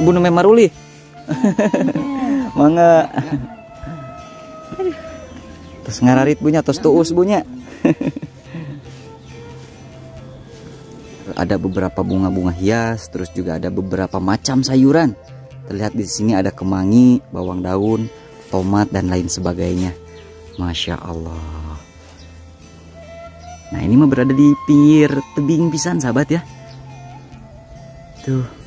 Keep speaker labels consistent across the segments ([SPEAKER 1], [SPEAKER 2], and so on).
[SPEAKER 1] Ibu nu memaruli. Mangga. Terus ngararit bunya, terus tuus bunya. Ada beberapa bunga-bunga hias, terus juga ada beberapa macam sayuran. Terlihat di sini ada kemangi, bawang daun, tomat dan lain sebagainya. Masya Allah. Nah ini mah berada di pinggir tebing pisan sahabat ya. Tuh.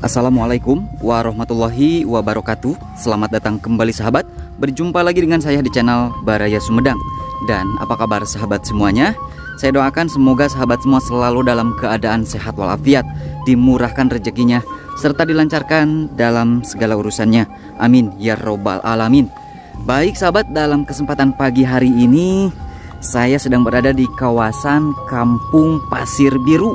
[SPEAKER 1] Assalamualaikum warahmatullahi wabarakatuh. Selamat datang kembali sahabat. Berjumpa lagi dengan saya di channel Baraya Sumedang. Dan apa kabar sahabat semuanya? Saya doakan semoga sahabat semua selalu dalam keadaan sehat walafiat, dimurahkan rezekinya, serta dilancarkan dalam segala urusannya. Amin ya robbal alamin. Baik sahabat, dalam kesempatan pagi hari ini saya sedang berada di kawasan Kampung Pasir Biru,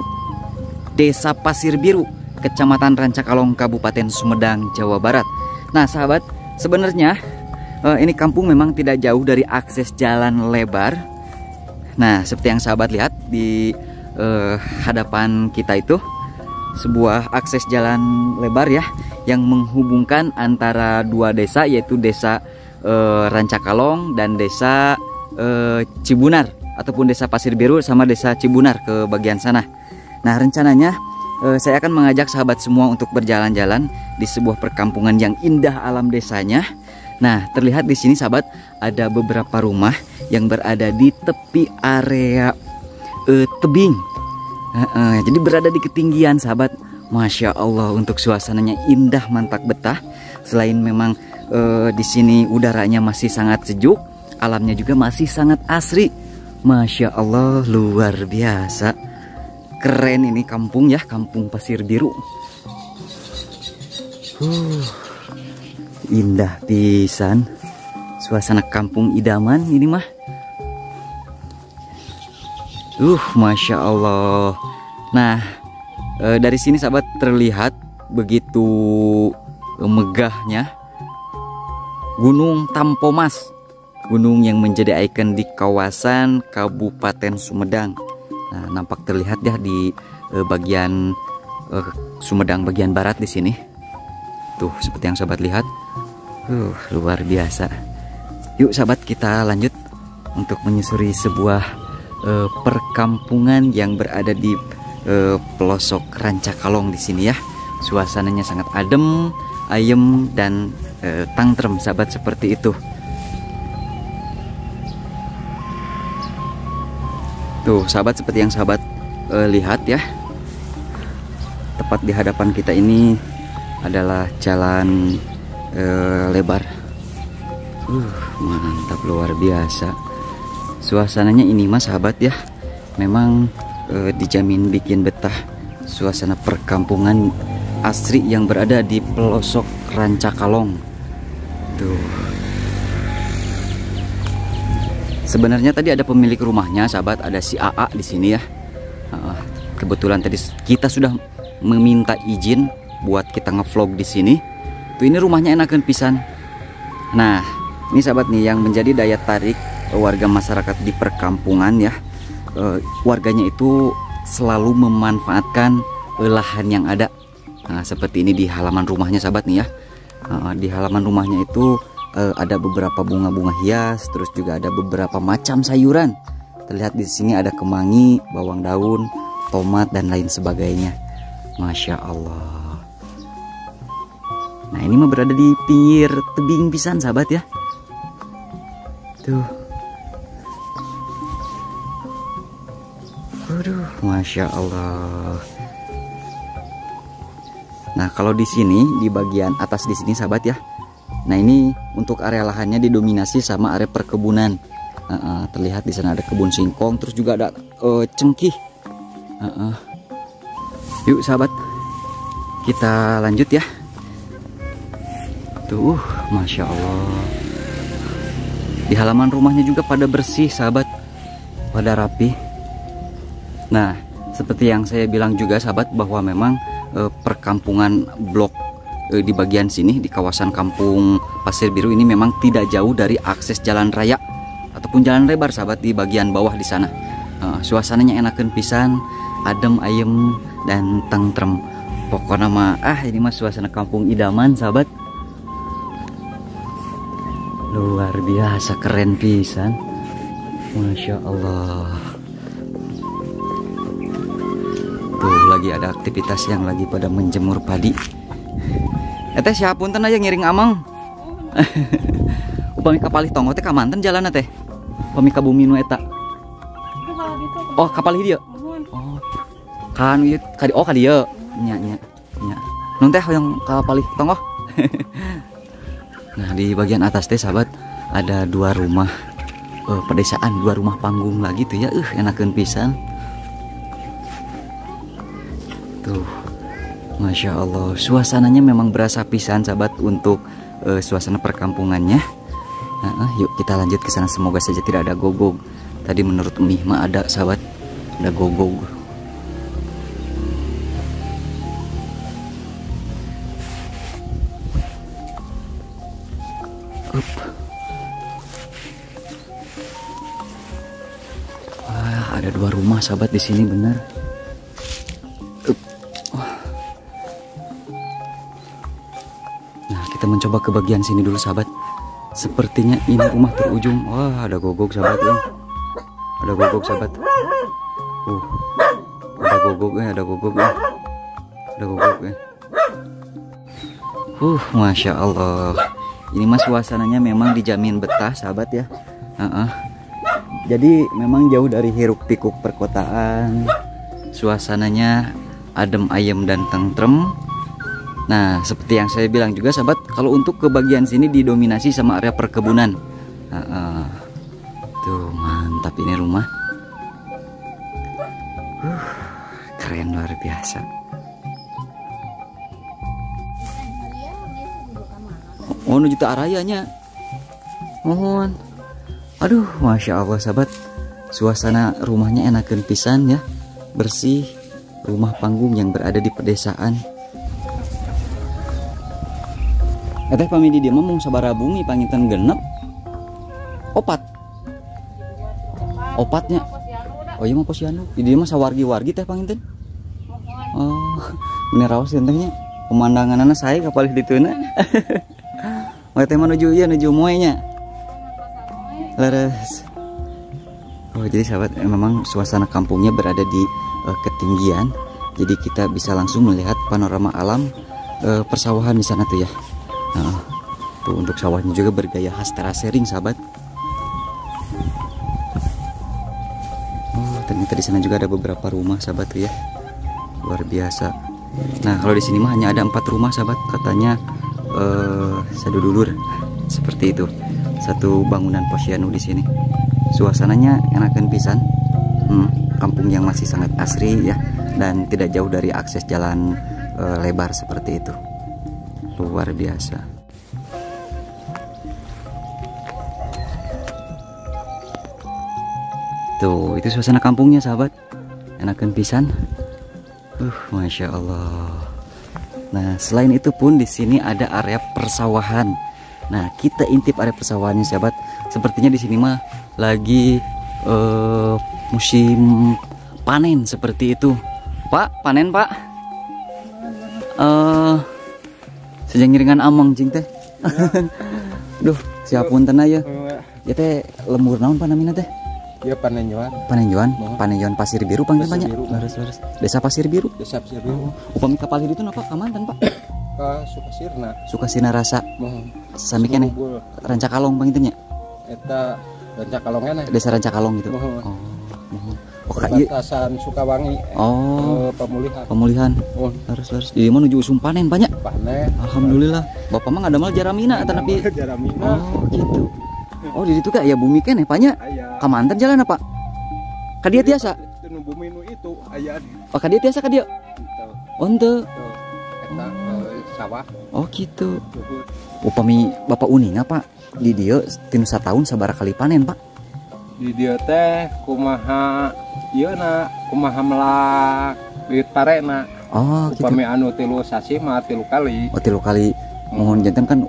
[SPEAKER 1] Desa Pasir Biru, Kecamatan Rancakalong, Kabupaten Sumedang, Jawa Barat. Nah sahabat, sebenarnya ini kampung memang tidak jauh dari akses jalan lebar. Nah seperti yang sahabat lihat di hadapan kita itu sebuah akses jalan lebar ya, yang menghubungkan antara dua desa, yaitu desa Rancakalong dan desa Cibunar, ataupun desa Pasir Biru sama desa Cibunar ke bagian sana. Nah rencananya saya akan mengajak sahabat semua untuk berjalan-jalan di sebuah perkampungan yang indah alam desanya. Nah, terlihat di sini sahabat ada beberapa rumah yang berada di tepi area tebing. Jadi berada di ketinggian sahabat. Masya Allah, untuk suasananya indah mantap betah. Selain memang di sini udaranya masih sangat sejuk, alamnya juga masih sangat asri. Masya Allah, luar biasa. Keren ini kampung ya, Kampung Pasir Biru. Indah pisan. Suasana kampung idaman ini mah. Masya Allah. Nah, dari sini sahabat terlihat begitu megahnya Gunung Tampomas, gunung yang menjadi ikon di kawasan Kabupaten Sumedang. Nah, nampak terlihat ya di bagian Sumedang bagian barat di sini. Tuh, seperti yang sahabat lihat. Luar biasa. Yuk sahabat, kita lanjut untuk menyusuri sebuah perkampungan yang berada di pelosok Rancakalong di sini ya. Suasananya sangat adem, ayem dan tentrem sahabat, seperti itu. Tuh sahabat, seperti yang sahabat lihat ya, tepat di hadapan kita ini adalah jalan lebar. Mantap, luar biasa. Suasananya ini mas sahabat ya, memang dijamin bikin betah. Suasana perkampungan asri yang berada di pelosok Rancakalong. Tuh. Sebenarnya tadi ada pemilik rumahnya sahabat, ada si AA di sini ya. Kebetulan tadi kita sudah meminta izin buat kita ngevlog di sini. Tuh ini rumahnya enakan pisan. Nah, ini sahabat nih yang menjadi daya tarik warga masyarakat di perkampungan ya. Warganya itu selalu memanfaatkan lahan yang ada. Nah, seperti ini di halaman rumahnya sahabat nih ya. Di halaman rumahnya itu ada beberapa bunga-bunga hias, terus juga ada beberapa macam sayuran. Terlihat di sini ada kemangi, bawang daun, tomat dan lain sebagainya. Masya Allah. Nah ini mah berada di pinggir tebing pisan sahabat ya. Tuh. Waduh, Masya Allah. Nah, kalau di sini di bagian atas di sini sahabat ya. Nah, ini untuk area lahannya didominasi sama area perkebunan. Terlihat di sana ada kebun singkong, terus juga ada cengkih. Yuk sahabat, kita lanjut ya. Tuh, masya Allah. Di halaman rumahnya juga pada bersih sahabat, pada rapi. Nah, seperti yang saya bilang juga sahabat, bahwa memang perkampungan blok di bagian sini di kawasan Kampung Pasir Biru ini memang tidak jauh dari akses jalan raya ataupun jalan lebar sahabat di bagian bawah di sana. Suasananya enakeun pisan, adem ayem dan tentrem. Pokoknya mah ini mah suasana kampung idaman sahabat. Luar biasa, keren pisan. Masya Allah. Tuh lagi ada aktivitas yang lagi pada menjemur padi. Teh siapunten aja ngiring amang. Upami kapalih tonggo teh ka manten jalan teh. Upami ka bumi nu eta. Oh, kapalih dia. Oh. Kan ieu ka dieu. Nya. Nun teh hoyong kapalih tonggo. Nah, di bagian atas teh sahabat ada 2 rumah pedesaan, 2 rumah panggung lagi tuh ya. Enakeun pisan. Tuh. Masya Allah, suasananya memang berasa pisan sahabat untuk suasana perkampungannya. Yuk kita lanjut ke sana, semoga saja tidak ada gogog. Tadi menurut Umi mah ada sahabat, ada gogog. Wah, ada 2 rumah sahabat di sini benar. Nah, kita mencoba ke bagian sini dulu sahabat. Sepertinya ini rumah terujung. Wah, ada gogog sahabat ya. Ada gogog sahabat. Ada gogog ya, ada gogog ya. Ada gogog ya. Masya Allah. Ini mah suasananya memang dijamin betah sahabat ya. Jadi memang jauh dari hiruk pikuk perkotaan. Suasananya adem ayem dan tentrem. Nah, seperti yang saya bilang juga sahabat, kalau untuk ke bagian sini didominasi sama area perkebunan. Tuh mantap ini rumah. Keren luar biasa. Oh, menuju ke arayanya. Mohon. Aduh, masya Allah sahabat. Suasana rumahnya enakeun pisan ya. Bersih. Rumah panggung yang berada di pedesaan. Teh pami di dia mah sabaraha bumi panginten genep. Opatnya. Oh iya mah posyandu. Di dia mah sawargi-wargi teh panginten. Oh, bener raos teh pemandanganana saya kapalih diteuna. Teh mah nuju moenya. Leres. Oh, jadi sahabat memang suasana kampungnya berada di ketinggian. Jadi kita bisa langsung melihat panorama alam persawahan di sana tuh ya. Tuh untuk sawahnya juga bergaya khas terasering sahabat. Oh, ternyata di sana juga ada beberapa rumah sahabat tuh ya. Luar biasa. Nah, kalau di sini mah hanya ada 4 rumah sahabat, katanya sadudulur seperti itu. Satu bangunan posyandu di sini. Suasananya enakeun pisan. Kampung yang masih sangat asri ya, dan tidak jauh dari akses jalan lebar seperti itu. Luar biasa. Tuh, itu suasana kampungnya sahabat. Enakeun pisan. Masya Allah. Nah, selain itu pun di sini ada area persawahan. Nah, kita intip area persawahannya sahabat. Sepertinya di sini mah lagi musim panen seperti itu. Pak, panen Pak. Sejak ngiringan amang jing teh. Duh, siapunten aya. Ya teh lembur naon panamina teh?
[SPEAKER 2] Ya Panenjoan.
[SPEAKER 1] Panenjoan Pasir Biru panggil banyak. Leres. Desa Pasir Biru.
[SPEAKER 2] Desa Pasir Biru.
[SPEAKER 1] Upami kapal itu napa kamanten Pak?
[SPEAKER 2] Ka Sukasirna.
[SPEAKER 1] Sukasirna rasa. Sami keneh. Rancakalong pangintennya.
[SPEAKER 2] Eta Rancakalong keneh.
[SPEAKER 1] Desa Rancakalong gitu. Oh. Oh, Kak, iya.
[SPEAKER 2] Perbatasan Sukawangi.
[SPEAKER 1] Oh,
[SPEAKER 2] Pemulihan.
[SPEAKER 1] pemulihan.
[SPEAKER 2] Oh,
[SPEAKER 1] Harus. Di mana menuju usum panen banyak.
[SPEAKER 2] panen.
[SPEAKER 1] Alhamdulillah. Bapak mah ada mal jaramina tapi.
[SPEAKER 2] Jaramina.
[SPEAKER 1] Oh, gitu. Oh, di situ Kak ya bumi keneh banyak.
[SPEAKER 2] Aya.
[SPEAKER 1] Kamanten jalan apa? Ka dia tiasa.
[SPEAKER 2] Itu nu bumi nu itu aya di
[SPEAKER 1] Oh, ka dia tiasa ka dia.
[SPEAKER 2] itu.
[SPEAKER 1] Oh, henteu.
[SPEAKER 2] Eta sawah.
[SPEAKER 1] Oh, gitu.
[SPEAKER 2] Luhur.
[SPEAKER 1] Upami Bapak uning apa? Di dia tinu satahun sabaraha kali panen, Pak?
[SPEAKER 2] Di dieu teh kumaha ieu na kumaha melak bibit parena.
[SPEAKER 1] Oh, gitu.
[SPEAKER 2] Upami anu 3 sasi mah 3 kali.
[SPEAKER 1] Oh, 3 kali. Mohon janten kan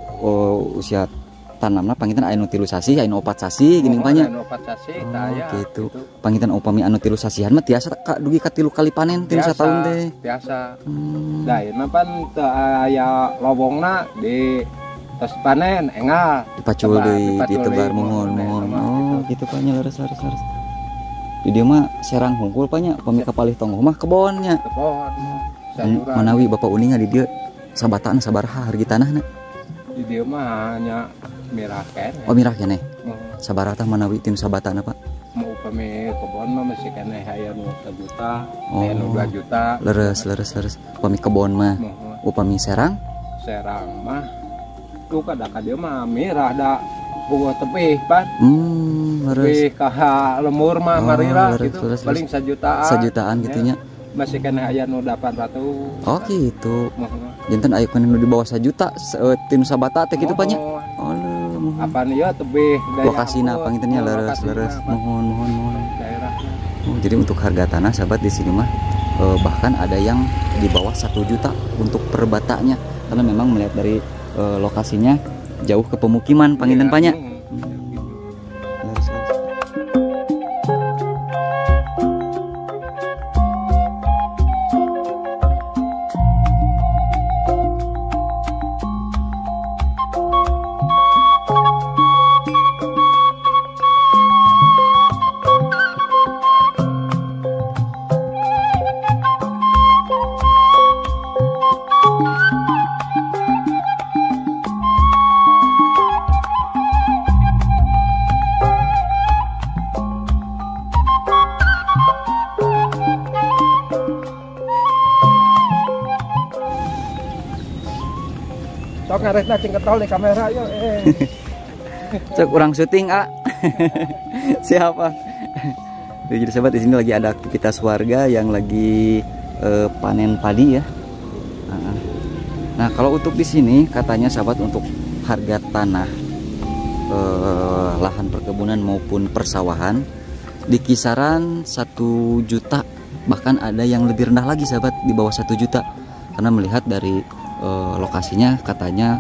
[SPEAKER 1] usia tanamna panginten aya nu 3 sasi, aya nu 4 sasi geuning banyak.
[SPEAKER 2] Anu 4 sasi
[SPEAKER 1] Oh,
[SPEAKER 2] tah aya.
[SPEAKER 1] gitu. Panginten upami anu 3 sasihan mah tiasa ka dugi ka 3 kali panen tinu satahun teh.
[SPEAKER 2] Biasa.
[SPEAKER 1] Hmm.
[SPEAKER 2] Da ieu pan teu aya lobongna di tos panen engal.
[SPEAKER 1] Dipacul deui, ditebar mohon. Oh, gitu Paknya leres. Di dia mah serang hungkul Paknya, pami kapalih tonggo mah kebonnya.
[SPEAKER 2] Kebon. Sayuran.
[SPEAKER 1] Manawi Bapak uning di dia sabataan sabaraha hargi tanahna.
[SPEAKER 2] Di dieu mah hanya mirah keneh.
[SPEAKER 1] Oh, mirah keneh. Sabaraha tah manawi tinu sabatana Pak?
[SPEAKER 2] Mau upami kebon mah masih keneh aya nu 1 juta,
[SPEAKER 1] Oh.
[SPEAKER 2] aya nu 2 juta.
[SPEAKER 1] Leres. Upami kebon mah,
[SPEAKER 2] Mohon
[SPEAKER 1] upami serang.
[SPEAKER 2] serang mah tuh kada ka dieu mah mirah da buah tepih pan.
[SPEAKER 1] Leres.
[SPEAKER 2] Tepih ka lemur mah
[SPEAKER 1] Oh,
[SPEAKER 2] marira
[SPEAKER 1] leres,
[SPEAKER 2] gitu.
[SPEAKER 1] leres.
[SPEAKER 2] Paling 1 jutaan.
[SPEAKER 1] 1 jutaan gitu nya.
[SPEAKER 2] Masih keneh aya nu 800.
[SPEAKER 1] Oh, gitu.
[SPEAKER 2] Mohon.
[SPEAKER 1] Janten aya kan nu di bawah 1 juta tinu sabata teh kitu Paknya.
[SPEAKER 2] Mohon.
[SPEAKER 1] Oh, mohon.
[SPEAKER 2] Apa nih ya tebih
[SPEAKER 1] Lokasina pangintennya leres. Mohon.
[SPEAKER 2] Daerahnya.
[SPEAKER 1] Oh, jadi untuk harga tanah sahabat di sini mah bahkan ada yang di bawah 1 juta untuk per batanya karena memang melihat dari lokasinya jauh ke pemukiman panginten Paknya. Leres.
[SPEAKER 2] Sok ngaresna cing ketol di kamera yuk.
[SPEAKER 1] Cek kurang syuting siapa? Jadi sahabat di sini lagi ada aktivitas warga yang lagi panen padi ya. Nah kalau untuk di sini katanya sahabat untuk harga tanah lahan perkebunan maupun persawahan di kisaran 1 juta, bahkan ada yang lebih rendah lagi sahabat di bawah 1 juta karena melihat dari lokasinya katanya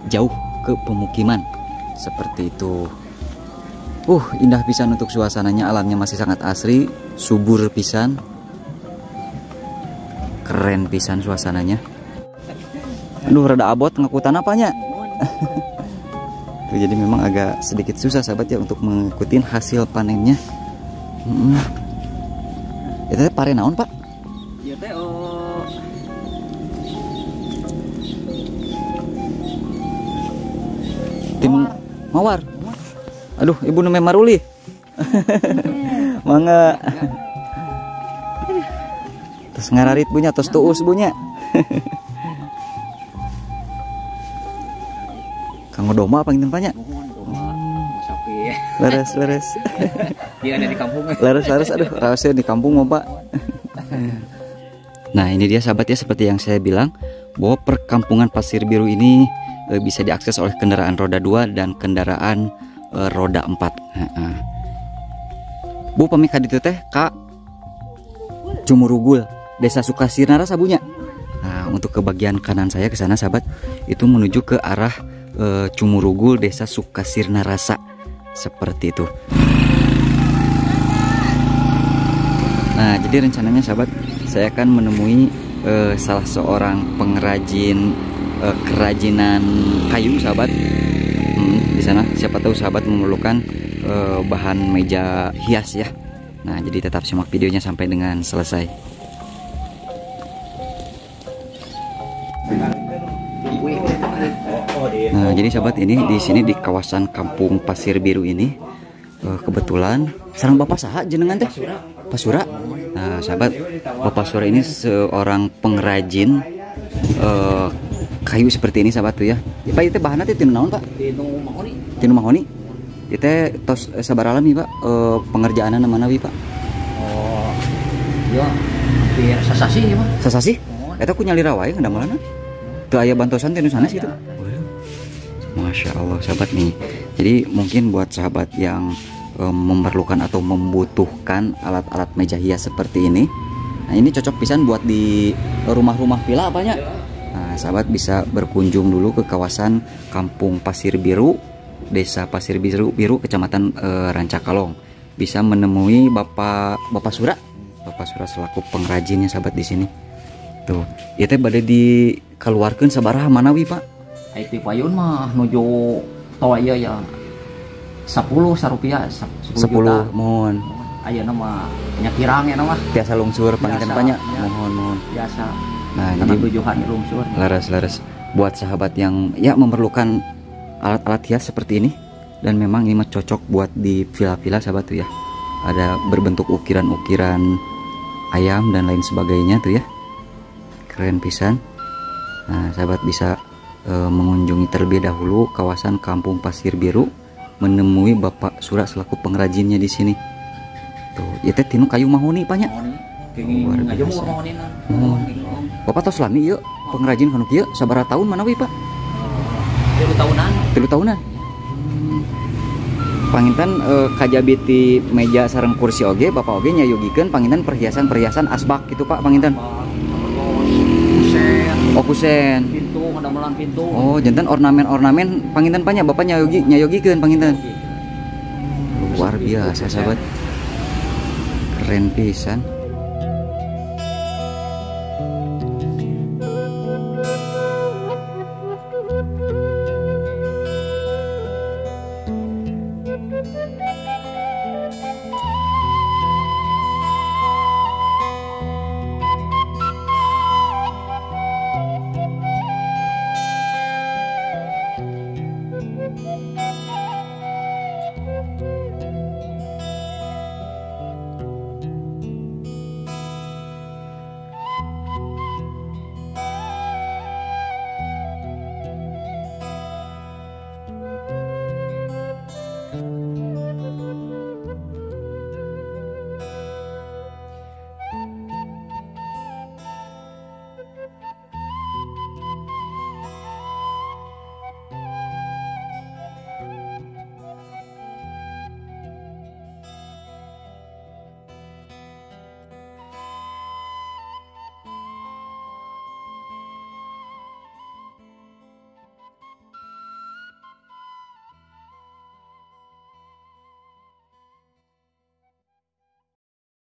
[SPEAKER 1] jauh ke pemukiman seperti itu. Indah pisan untuk suasananya, alamnya masih sangat asri, subur pisan, keren pisan suasananya. Aduh rada abot ngikutan apanya. Tuh, jadi memang agak sedikit susah sahabat ya untuk mengikuti hasil panennya. Itu pare naon Pak?
[SPEAKER 3] Ya teh
[SPEAKER 1] Tim mawar. Aduh, ibu namanya Maruli. Mangga. Terus ngararit bunya, terus tuus bunya. Kang Doma apa ngin banyak?
[SPEAKER 3] sapi.
[SPEAKER 1] Leres.
[SPEAKER 3] Dia ada di kampung.
[SPEAKER 1] Leres aduh, rahasia di kampung mau Pak. Nah, ini dia sahabat ya, seperti yang saya bilang bahwa perkampungan Pasir Biru ini bisa diakses oleh kendaraan roda 2 dan kendaraan roda 4. Bu pamika ditu teh ka Cumurugul, Desa Sukasirnara sabunya. Nah, untuk ke bagian kanan saya ke sana sahabat, itu menuju ke arah Cumurugul, Desa Sukasirnarasa. Seperti itu. Nah, jadi rencananya sahabat, saya akan menemui salah seorang pengrajin kerajinan kayu sahabat. Di sana siapa tahu sahabat memerlukan bahan meja hias ya. Nah, jadi tetap simak videonya sampai dengan selesai. Nah, jadi sahabat, ini di sini di kawasan Kampung Pasir Biru ini kebetulan sareng Bapak saha jenengan teh? Pak Sura. Nah, sahabat, Bapak Sura ini seorang pengrajin kayu seperti ini sahabat tuh ya. Pak itu bahannya teh tinu naon, Pak?
[SPEAKER 3] Tinu mahoni.
[SPEAKER 1] Tinu mahoni. Itu tos sabar alami, Pak. Pengerjaanna mana wi, Pak?
[SPEAKER 3] Oh. Ya, hampir sasasi ya, Pak.
[SPEAKER 1] Sasasi? Eta ku nyalira wae ngandamelana. Teu aya bantosan tinu sanes gitu. Masya Allah sahabat nih. Jadi mungkin buat sahabat yang memerlukan atau membutuhkan alat-alat meja hias seperti ini, nah ini cocok pisan buat di rumah-rumah villa apanya. Nah, sahabat bisa berkunjung dulu ke kawasan Kampung Pasir Biru, Desa Pasir Biru, Kecamatan Rancakalong. Bisa menemui Bapak Sura selaku pengrajinnya sahabat di sini. Tuh, itu bade dikeluarkan sabaraha manawi, Pak?
[SPEAKER 3] Itu payun mah nuju toa ieu ya 10 rupiah 10 juta.
[SPEAKER 1] Mohon.
[SPEAKER 3] Ayeuna mah nyakirang ya mah.
[SPEAKER 1] Biasa lungsur pangitan banyak. Mohon.
[SPEAKER 3] Biasa.
[SPEAKER 1] Nah,
[SPEAKER 3] karena
[SPEAKER 1] jadi
[SPEAKER 3] tujuan lungsur.
[SPEAKER 1] Laras buat sahabat yang ya memerlukan alat-alat hias seperti ini, dan memang ini mah cocok buat di villa-villa sahabat tuh ya. Ada berbentuk ukiran-ukiran ayam dan lain sebagainya tuh ya. Keren pisan. Nah, sahabat bisa mengunjungi terlebih dahulu kawasan Kampung Pasir Biru, menemui Bapak Sura selaku pengrajinnya di sini. Tuh, ya teh tinu kayu mahoni banyak. Luar biasa. Bapak tos lami yuk pengrajin kanu kieu sabaraha tahun manawi, Pak?
[SPEAKER 3] 3 tahunan.
[SPEAKER 1] 3 tahunan. Panginten kajabiti meja sareng kursi oge Bapak oge nyayogikeun panginten perhiasan-perhiasan asbak gitu, Pak, panginten. Kusen.
[SPEAKER 3] Pintu, ngedamelan pintu.
[SPEAKER 1] Oh, jantan ornamen-ornamen panginten banyak Bapak nyayogikeun panginten. Luar biasa sahabat. Keren pisan.